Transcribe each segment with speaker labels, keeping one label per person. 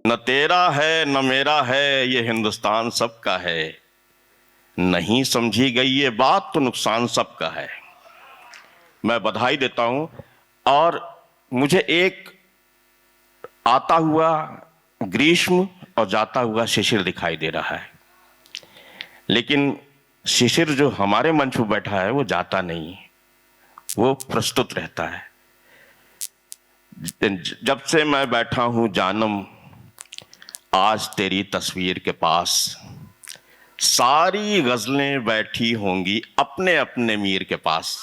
Speaker 1: न तेरा है न मेरा है, ये हिंदुस्तान सबका है। नहीं समझी गई ये बात तो नुकसान सबका है। मैं बधाई देता हूं। और मुझे एक आता हुआ ग्रीष्म और जाता हुआ शिशिर दिखाई दे रहा है, लेकिन शिशिर जो हमारे मंच पर बैठा है वो जाता नहीं, वो प्रस्तुत रहता है। जब से मैं बैठा हूं जानम आज तेरी तस्वीर के पास, सारी गजलें बैठी होंगी अपने अपने मीर के पास।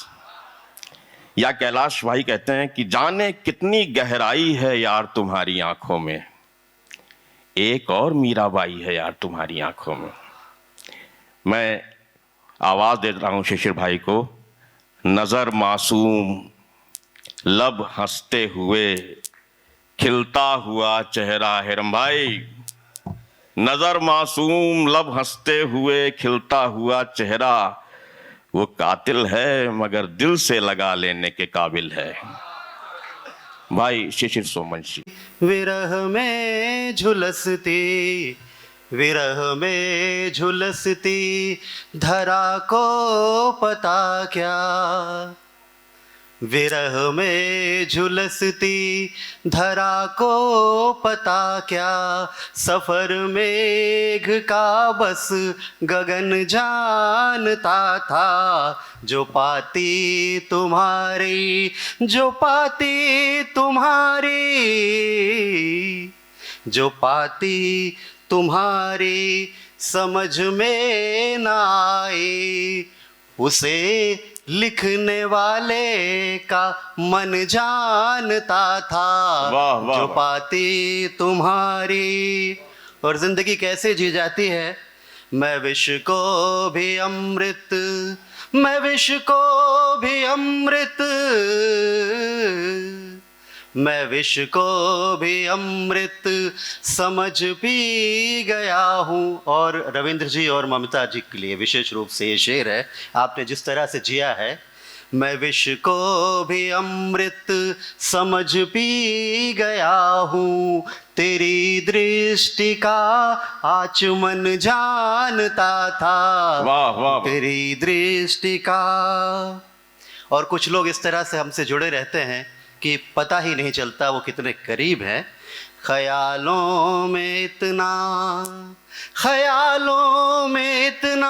Speaker 1: या कैलाश भाई कहते हैं कि जाने कितनी गहराई है यार तुम्हारी आंखों में, एक और मीराबाई है यार तुम्हारी आंखों में। मैं आवाज दे रहा हूं शिशिर भाई को। नजर मासूम, लब हंसते हुए, खिलता हुआ चेहरा। हिरम भाई, नजर मासूम, लब हंसते हुए, खिलता हुआ चेहरा, वो कातिल है मगर दिल से लगा लेने के काबिल है। भाई शिशिर सोमवंशी।
Speaker 2: विरह में झुलसती, विरह में झुलसती धरा को पता क्या, विरह में झुलसती धरा को पता क्या, सफर मेघ का बस गगन जानता था, जो पाती तुम्हारी, जो पाती तुम्हारी, जो पाती तुम्हारी समझ में न आई, उसे लिखने वाले का मन जानता था।
Speaker 1: वाह, वाह,
Speaker 2: जो
Speaker 1: वाह।
Speaker 2: पाती तुम्हारी। और जिंदगी कैसे जी जाती है। मैं विष को भी अमृत, मैं विष को भी अमृत, मैं विष को भी अमृत समझ पी गया हूँ। और रविंद्र जी और ममता जी के लिए विशेष रूप से ये शेर है, आपने जिस तरह से जिया है। मैं विष को भी अमृत समझ पी गया हूँ, तेरी दृष्टि का आचमन जानता था।
Speaker 1: वाह वाह।
Speaker 2: तेरी दृष्टि का। और कुछ लोग इस तरह से हमसे जुड़े रहते हैं कि पता ही नहीं चलता वो कितने करीब हैं। ख्यालों में इतना, ख्यालों में इतना,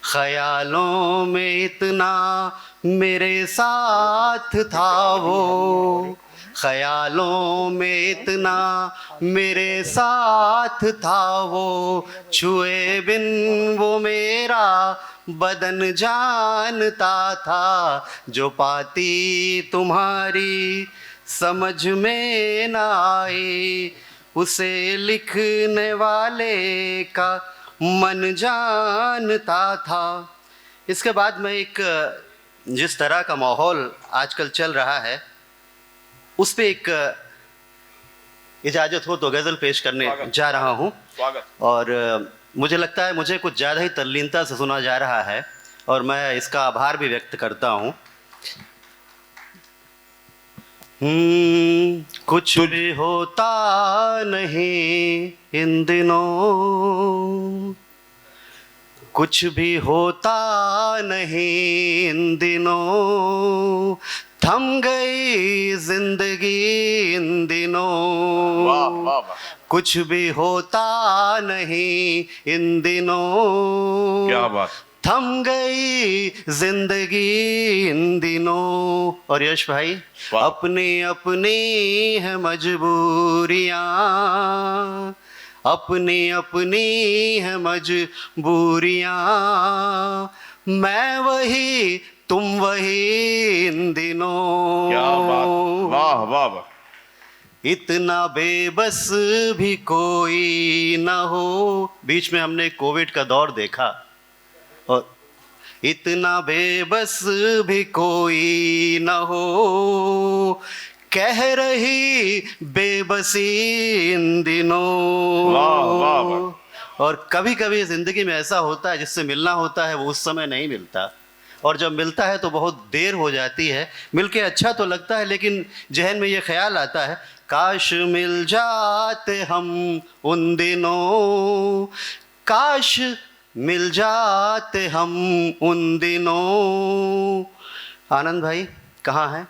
Speaker 2: ख्यालों में इतना मेरे साथ था वो, ख्यालों में इतना मेरे साथ था वो, छुए बिन वो मेरा बदन जानता था। जो पाती तुम्हारी समझ में न आई, उसे लिखने वाले का मन जानता था। इसके बाद मैं एक जिस तरह का माहौल आजकल चल रहा है उस पे एक इजाज़त हो तो गज़ल पेश करने जा रहा हूँ। और मुझे लगता है मुझे कुछ ज़्यादा ही तल्लीनता से सुना जा रहा है और मैं इसका आभार भी व्यक्त करता हूँ। कुछ भी होता नहीं इन दिनों, कुछ भी होता नहीं इन दिनों, थम गई जिंदगी इन दिनों।
Speaker 1: वाह वाह वाह।
Speaker 2: कुछ भी होता नहीं इन दिनों,
Speaker 1: क्या बात।
Speaker 2: थम गई जिंदगी इन दिनों। और यश भाई, अपनी अपनी है मजबूरियां, अपनी अपनी है मजबूरियां, मैं वही तुम वही इन दिनों।
Speaker 1: क्या बात। वाह वाह वाह।
Speaker 2: इतना बेबस भी कोई ना हो। बीच में हमने कोविड का दौर देखा और इतना बेबस भी कोई ना हो, कह रही बेबसी इन दिनों।
Speaker 1: वाह वाह वाह।
Speaker 2: और कभी कभी ज़िंदगी में ऐसा होता है जिससे मिलना होता है वो उस समय नहीं मिलता, और जब मिलता है तो बहुत देर हो जाती है। मिलके अच्छा तो लगता है, लेकिन जहन में ये ख्याल आता है काश मिल जाते हम उन दिनों, काश मिल जाते हम उन दिनों। आनंद भाई कहाँ हैं?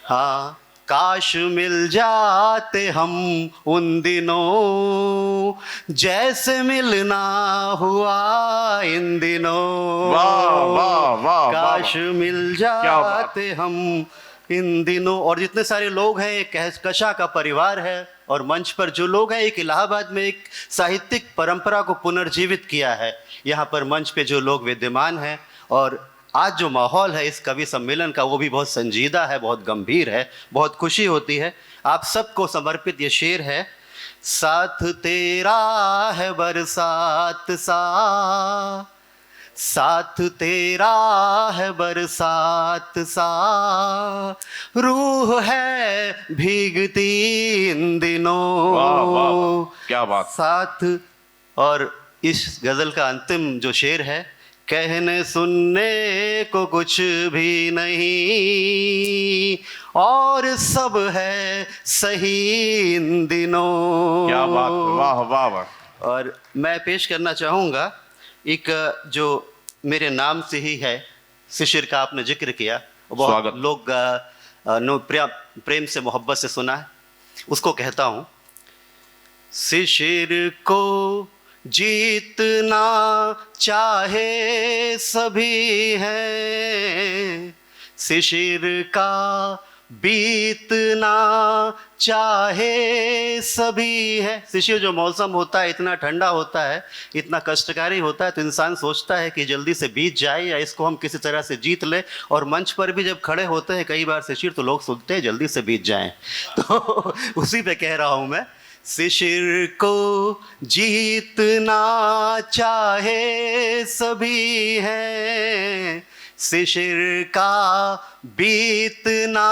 Speaker 2: हाँ, काश मिल जाते हम उन दिनों, जैसे मिलना हुआ इन दिनों।
Speaker 1: वाह वाह वाह
Speaker 2: काश
Speaker 1: वाह,
Speaker 2: मिल
Speaker 1: क्या बात।
Speaker 2: जाते हम इन दिनों। और जितने सारे लोग हैं, एक कहकशां का परिवार है, और मंच पर जो लोग हैं, एक इलाहाबाद में एक साहित्यिक परंपरा को पुनर्जीवित किया है। यहाँ पर मंच पे जो लोग विद्यमान हैं, और आज जो माहौल है इस कवि सम्मेलन का वो भी बहुत संजीदा है, बहुत गंभीर है, बहुत खुशी होती है। आप सबको समर्पित ये शेर है। साथ तेरा है बरसात सा, साथ तेरा है बरसात सा, रूह है भीगती इन दिनों।
Speaker 1: वाह वाह वाह, क्या बात।
Speaker 2: साथ। और इस गज़ल का अंतिम जो शेर है, कहने सुनने को कुछ भी नहीं और सब है सही इन दिनों।
Speaker 1: क्या बात, वाह वाह वाह।
Speaker 2: और मैं पेश करना चाहूँगा एक जो मेरे नाम से ही है, शिशिर का आपने जिक्र किया, बहुत
Speaker 1: स्वागत।
Speaker 2: लोग प्रेम से मोहब्बत से सुना है, उसको कहता हूँ। शिशिर को जीतना चाहे सभी है, शिशिर का बीतना चाहे सभी है। शिशिर जो मौसम होता है इतना ठंडा होता है, इतना कष्टकारी होता है, तो इंसान सोचता है कि जल्दी से बीत जाए या इसको हम किसी तरह से जीत ले। और मंच पर भी जब खड़े होते हैं कई बार शिशिर, तो लोग सोचते हैं जल्दी से बीत जाएं। तो उसी पे कह रहा हूँ मैं, शिशिर को जीतना चाहे सभी है, शिशिर का बीतना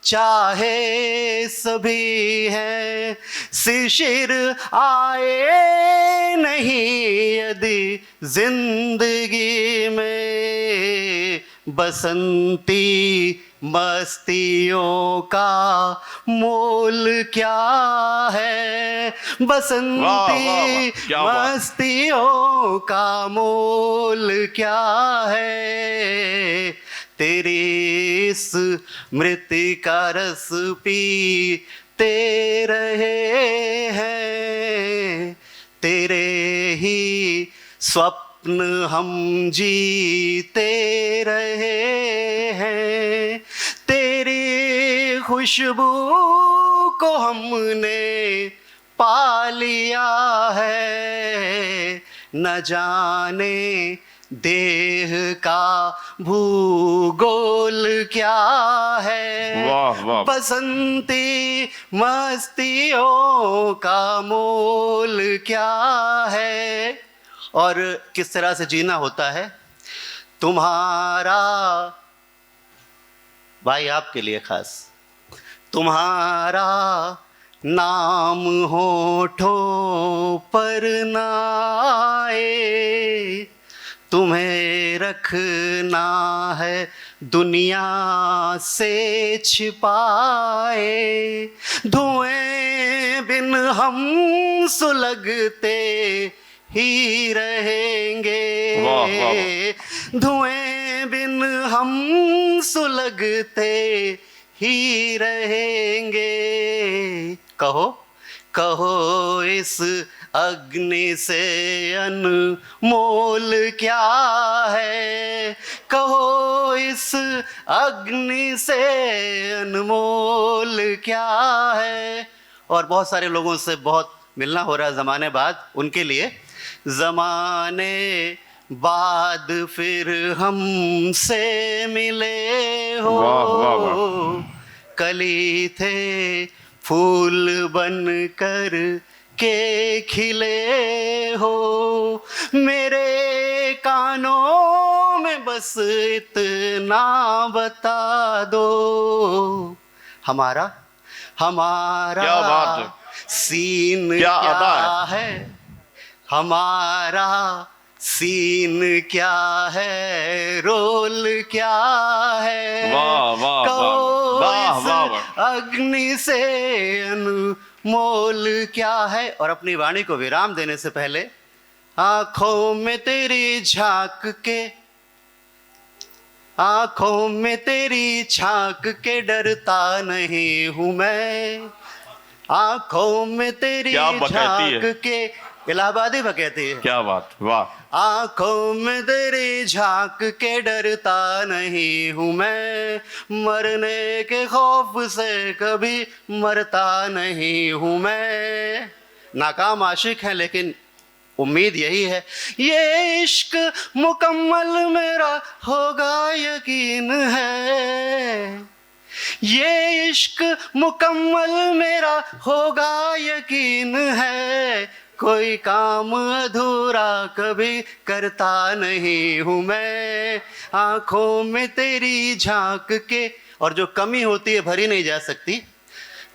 Speaker 2: चाहे सभी है। शिशिर आए नहीं यदि जिंदगी में, बसंती मस्तियों का मोल क्या है, बसंती
Speaker 1: वाह, क्या बात।
Speaker 2: मस्तियों का मोल क्या है। तेरी स्मृति का रस पीते रहे हैं, तेरे ही स्वप्न हम जीते रहे हैं। तेरी खुशबू को हमने पा लिया है, न जाने देह का भूगोल क्या है।
Speaker 1: वाह वाह।
Speaker 2: बसंती मस्तियों का मोल क्या है। और किस तरह से जीना होता है। तुम्हारा, भाई आपके लिए खास, तुम्हारा नाम होठों पर ना आए, तुम्हें रखना है दुनिया से छिपाए। धुएं बिन हम सुलगते ही रहेंगे,
Speaker 1: वाह, वाह।
Speaker 2: धुएं बिन हम सुलगते ही रहेंगे। कहो कहो इस अग्नि से अनमोल क्या है, कहो इस अग्नि से अनमोल क्या है। और बहुत सारे लोगों से बहुत मिलना हो रहा है ज़माने बाद, उनके लिए ज़माने बाद फिर हमसे मिले हो।
Speaker 1: वाह, वाह, वाह।
Speaker 2: कली थे फूल बन कर के खिले हो, मेरे कानों में बस इतना बता दो। हमारा
Speaker 1: क्या बात है।
Speaker 2: सीन
Speaker 1: क्या
Speaker 2: क्या
Speaker 1: अदा
Speaker 2: है, हमारा सीन क्या है, रोल क्या है,
Speaker 1: वाह, वाह,
Speaker 2: कहो
Speaker 1: वाह,
Speaker 2: इस
Speaker 1: वाह, वाह।
Speaker 2: अग्नि से अनमोल क्या है। और अपनी वाणी को विराम देने से पहले आंखों में तेरी झांक के, आंखों में तेरी झांक के डरता नहीं हूं मैं, आंखों में तेरी
Speaker 1: क्या बकैती है।
Speaker 2: झांक के, इलाहाबादी बकैती है।
Speaker 1: क्या बात, वाह।
Speaker 2: आंखों में तेरी झांक के डरता नहीं हूं मैं, मरने के खौफ से कभी मरता नहीं हूं मैं। नाकाम आशिक है लेकिन उम्मीद यही है, ये इश्क मुकम्मल मेरा होगा यकीन है, ये इश्क मुकम्मल मेरा होगा यकीन है, कोई काम अधूरा कभी करता नहीं हूं मैं, आंखों में तेरी झांक के। और जो कमी होती है भरी नहीं जा सकती,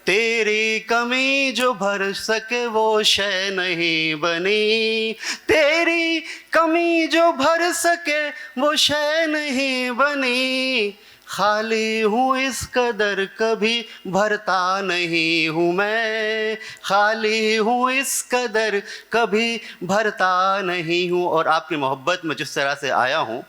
Speaker 2: तेरी कमी जो भर सके वो शय नहीं बनी, तेरी कमी जो भर सके वो शय नहीं बनी, खाली हूँ इस कदर कभी भरता नहीं हूँ मैं, खाली हूँ इस कदर कभी भरता नहीं हूँ। और आपकी मोहब्बत में जिस तरह से आया हूँ,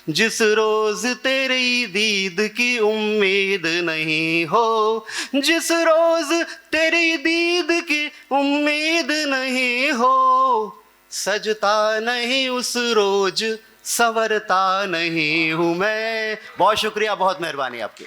Speaker 2: जिस रोज तेरी दीद की उम्मीद नहीं हो, जिस रोज तेरी दीद की उम्मीद नहीं हो, सजता नहीं उस रोज संवरता नहीं हूं मैं। बहुत शुक्रिया, बहुत मेहरबानी आपकी।